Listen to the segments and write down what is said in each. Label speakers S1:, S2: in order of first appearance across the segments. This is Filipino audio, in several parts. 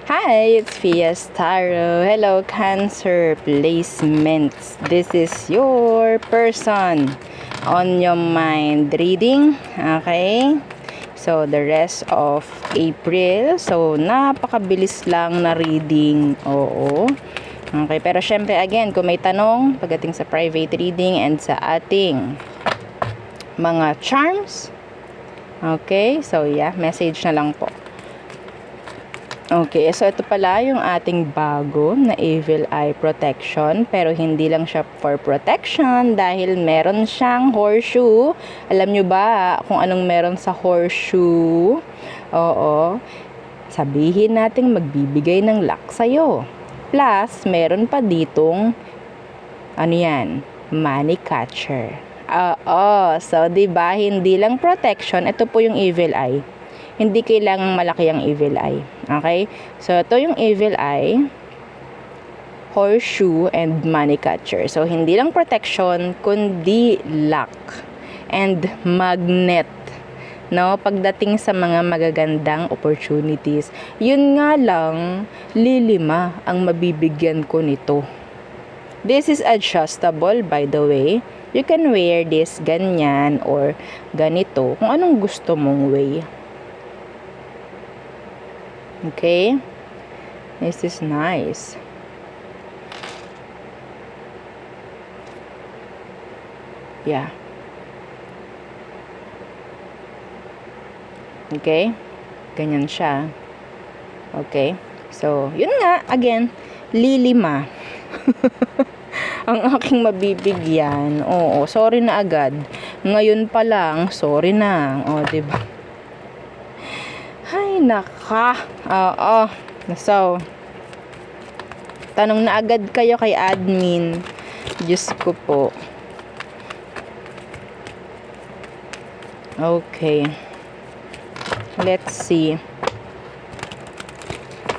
S1: Hi, it's Fias Tarot. Hello, Cancer Placements. This is your person on your mind reading. Okay? So, the rest of April. So, napakabilis lang na reading. Oo. Okay, pero syempre again, kung may tanong pagdating sa private reading and sa ating mga charms. Okay, so yeah, message na lang po. Okay, so ito pala yung ating bago na Evil Eye Protection, pero hindi lang siya for protection dahil meron siyang horseshoe. Alam nyo ba kung anong meron sa horseshoe? Oo, sabihin natin magbibigay ng luck sa'yo. Plus, meron pa ditong, ano yan, money catcher. Oo, so diba, hindi lang protection, ito po yung Evil Eye. Hindi kailangang malaki ang Evil Eye. Okay? So, ito yung Evil Eye, horseshoe, and money catcher. So, hindi lang protection, kundi luck and magnet. No? Pagdating sa mga magagandang opportunities. Yun nga lang, lilima ang mabibigyan ko nito. This is adjustable, by the way. You can wear this ganyan or ganito, kung anong gusto mong way. Okay, this is nice. Yeah. Okay, ganyan siya. Okay, so yun nga, again, lilima ang aking mabibigyan. Oo, sorry na agad. Ngayon pa lang, sorry na. O, diba? Ay, naka. Oo. So, tanong na agad kayo kay admin. Diyos ko po. Okay. Let's see.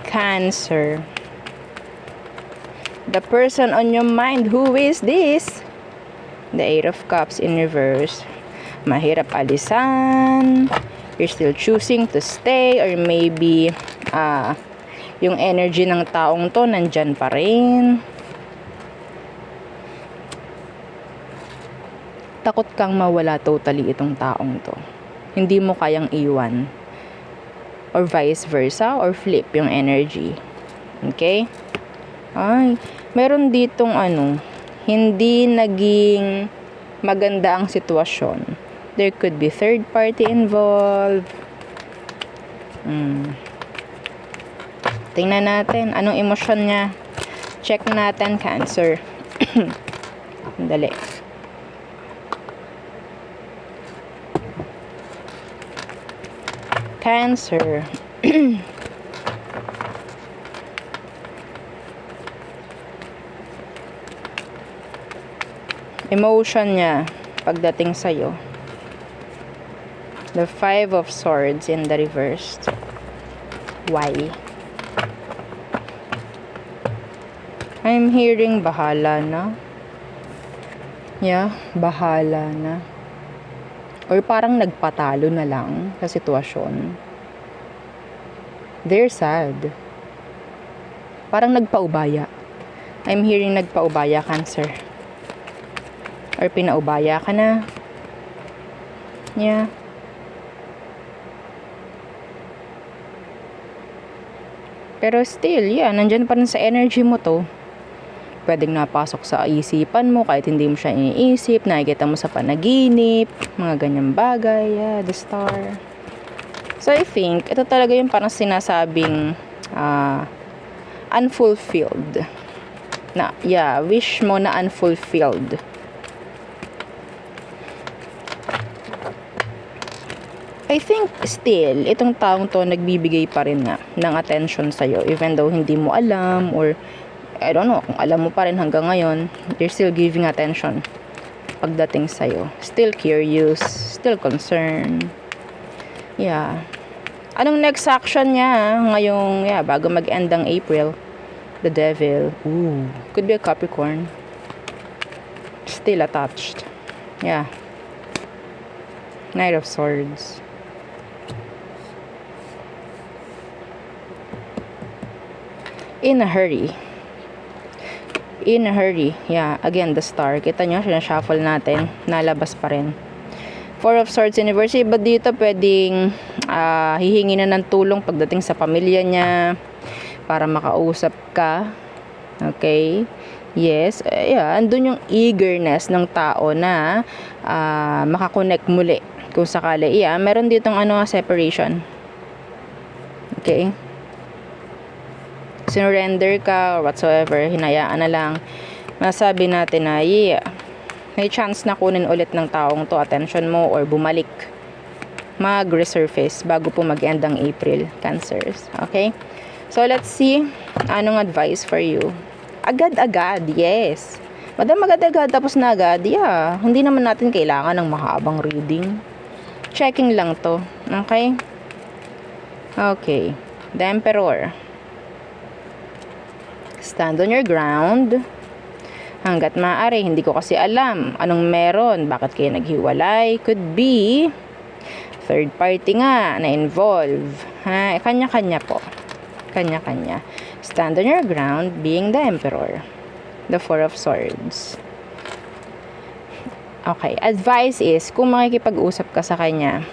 S1: Cancer. The person on your mind, who is this? The Eight of Cups in reverse. Mahirap alisan. You're still choosing to stay, or maybe yung energy ng taong to nandyan pa rin. Takot kang mawala totally itong taong to. Hindi mo kayang iwan. Or vice versa, or flip yung energy. Okay? Ay, meron ditong hindi naging maganda ang sitwasyon. There could be third party involved. Tingnan natin anong emosyon niya. Check natin, Cancer. Dali. Cancer. Emotion niya pagdating sa'yo. The Five of Swords in the reverse. Why? I'm hearing bahala na. Yeah, bahala na. Or parang nagpatalo na lang sa sitwasyon. They're sad. Parang nagpaubaya. I'm hearing nagpaubaya, Cancer. Or pinaubaya ka na. Yeah. Pero still, yeah, nandyan pa rin sa energy mo to. Pwedeng napasok sa isipan mo kahit hindi mo siya iniisip, nakikita mo sa panaginip, mga ganyang bagay. Yeah, the Star. So, I think, ito talaga yung parang sinasabing unfulfilled. Na, yeah, wish mo na unfulfilled. I think still, itong taong to nagbibigay pa rin nga ng attention sa'yo. Even though hindi mo alam, or I don't know, kung alam mo pa rin hanggang ngayon, they're still giving attention pagdating sa'yo. Still curious, still concerned. Yeah. Anong next action niya ngayong, yeah, bago mag-end ang April? The Devil. Ooh, could be a Capricorn. Still attached. Yeah. Knight of Swords. In a hurry. In a hurry. Yeah, again, the star. Kita nyo, sinashuffle natin. Nalabas pa rin. Four of Swords University. But dito, pwedeng hihingi na ng tulong pagdating sa pamilya niya para makausap ka. Okay? Yes. Yeah, andun yung eagerness ng tao na makakonect muli. Kung sakali. Yeah, meron ditong separation. Okay? Surrender ka or whatsoever, hinayaan na lang. Masabi natin na yeah, may chance na kunin ulit ng taong to attention mo or bumalik, mag-resurface bago po mag-end ang April, Cancers. Okay, so let's see anong advice for you. Agad-agad, yes, madam, agad-agad tapos na agad. Yeah, hindi naman natin kailangan ng mahabang reading, checking lang to. Okay, okay, the Emperor. Stand on your ground. Hanggat maaari, hindi ko kasi alam anong meron, bakit kayo naghiwalay. Could be third party nga na involve. Ha, kanya-kanya po. Kanya-kanya. Stand on your ground, being the Emperor. The Four of Swords. Okay, advice is, kung makikipag-usap ka sa kanya,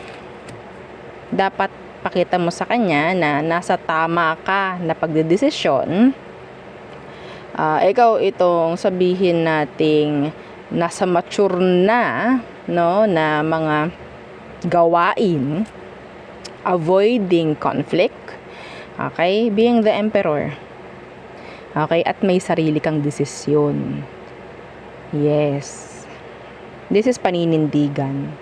S1: dapat pakita mo sa kanya na nasa tama ka na pagdedesisyon. Ikaw itong sabihin nating nasa mature na, no, na mga gawain, avoiding conflict. Okay, being the Emperor. Okay, at may sarili kang desisyon. Yes. This is paninindigan.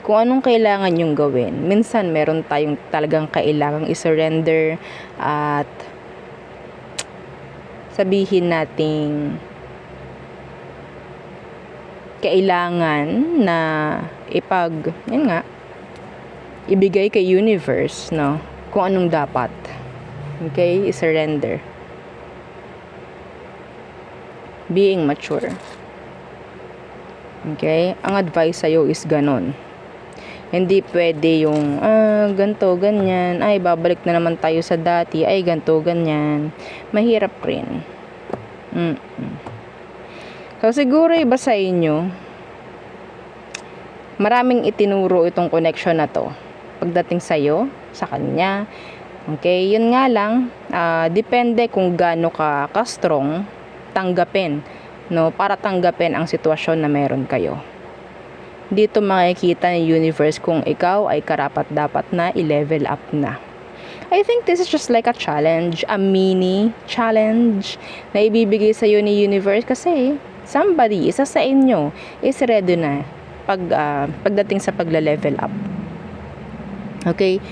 S1: Kung anong kailangan yung gawin. Minsan meron tayong talagang kailangang i-surrender at sabihin nating kailangan na yun nga, ibigay kay universe, no, kung anong dapat. Okay, i-surrender. Being mature. Okay, ang advice sa'yo is ganon. Hindi pwede yung, ganto, ganyan, ay, babalik na naman tayo sa dati, ay, ganto, ganyan. Mahirap rin. So, siguro iba sa inyo, maraming itinuro itong connection na to. Pagdating sa'yo, sa kanya, okay, yun nga lang, depende kung gaano ka strong, tanggapin, no, para tanggapin ang sitwasyon na meron kayo. Dito makikita ng universe kung ikaw ay karapat-dapat na i-level up na. I think this is just like a challenge, a mini challenge na ibibigay sa iyo ni universe kasi somebody, isa sa inyo, is ready na pagdating sa pagla-level up. Okay?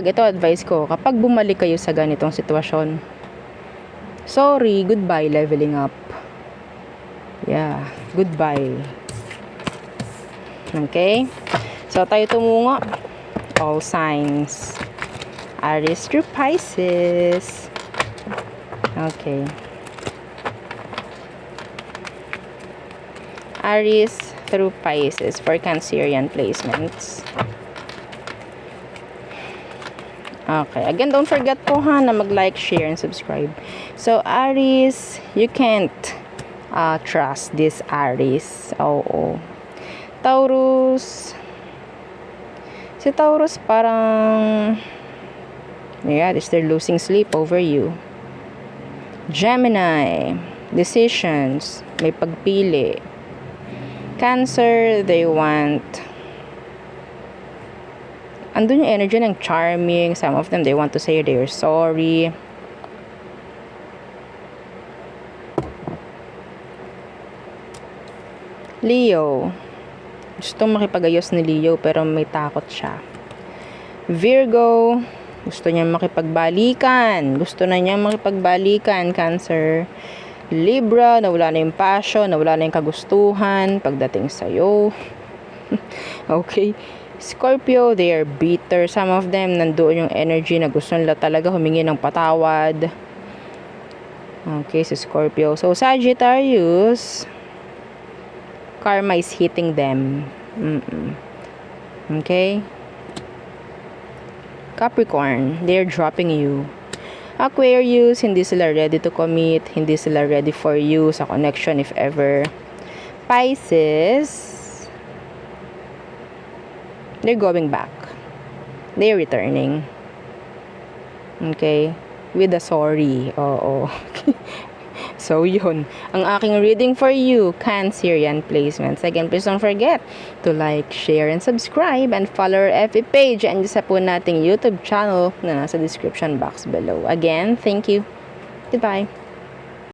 S1: Ito advice ko, kapag bumalik kayo sa ganitong sitwasyon, sorry, goodbye leveling up. Yeah, goodbye. Okay? So, tayo tumungo. All signs. Aries through Pisces. Okay. Aries through Pisces for Cancerian placements. Okay. Again, don't forget po na mag-like, share, and subscribe. So, Aries, you can't trust this Aries. Oo. Taurus. Si Taurus parang they're losing sleep over you. Gemini, decisions, may pagpili. Cancer, they want andun yung energy ng charming. Some of them, they want to say they're sorry. Leo, gustong makipag-ayos ni Leo pero may takot siya. Virgo, gusto niya makipagbalikan. Gusto na niya makipagbalikan, Cancer. Libra, nawala na yung passion, nawala na yung kagustuhan pagdating sa'yo. Okay. Scorpio, they are bitter. Some of them, nandoon yung energy na gusto nila talaga humingi ng patawad. Okay, si Scorpio. So, Sagittarius, karma is hitting them. Okay? Capricorn, they're dropping you. Aquarius, hindi sila ready to commit, hindi sila ready for you sa connection if ever. Pisces, they're going back. They're returning. Okay? With a sorry. Oo. So, yun. Ang aking reading for you, Cancerian placements. Again, please don't forget to like, share, and subscribe, and follow our FB page and isa po nating YouTube channel na nasa description box below. Again, thank you. Goodbye.